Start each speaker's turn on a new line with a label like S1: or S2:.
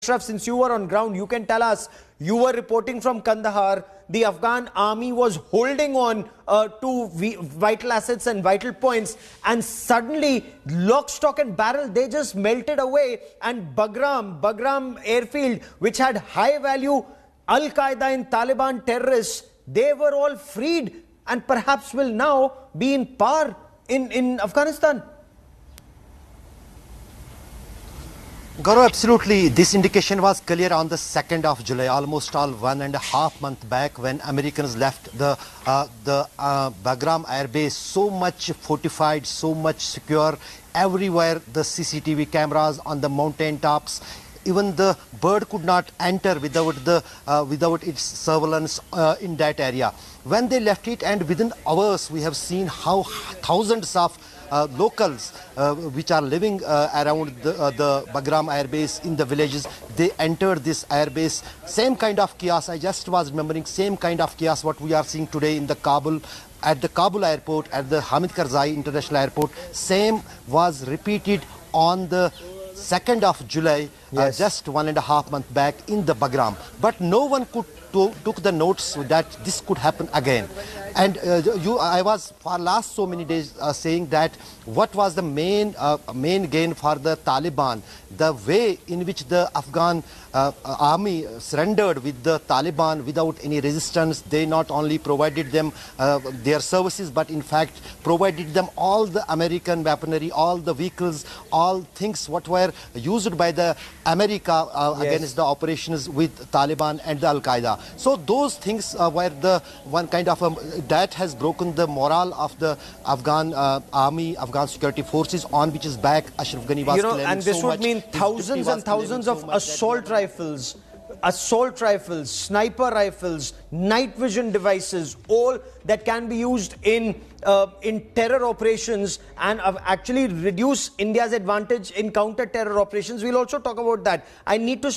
S1: Ashraf, since you were on ground, you can tell us, you were reporting from Kandahar, the Afghan army was holding on to vital assets and vital points, and suddenly, lock, stock and barrel, they just melted away, and Bagram airfield, which had high value Al-Qaeda and Taliban terrorists, they were all freed and perhaps will now be in power in Afghanistan.
S2: Gaurav, absolutely. This indication was clear on the 2nd of July, almost all 1.5 months back, when Americans left the Bagram Air Base, so much fortified, so much secure. Everywhere the CCTV cameras on the mountain tops. Even the bird could not enter without its surveillance in that area. When they left it, and within hours, we have seen how thousands of locals which are living around the Bagram Air Base in the villages, they entered this air base. Same kind of chaos, I just was remembering, same kind of chaos what we are seeing today in the Kabul, at the Kabul airport, at the Hamid Karzai International Airport. Same was repeated on the 2nd of July,
S1: yes.
S2: Just 1.5 months back in the Bagram. But no one took the notes that this could happen again. And I was for last so many days saying that what was the main gain for the Taliban, the way in which the Afghan army surrendered with the Taliban without any resistance. They not only provided them their services, but in fact provided them all the American weaponry, all the vehicles, all things what were used by the America against the operations with Taliban and the Al-Qaeda. So those things were the one kind of that has broken the morale of the Afghan army, Afghan security forces, on which is back Ashraf Ghani was claiming.
S1: And this
S2: so
S1: would mean thousands and thousands of assault rifles, sniper rifles, night vision devices, all that can be used in terror operations and actually reduce India's advantage in counter-terror operations. We'll also talk about that. I need to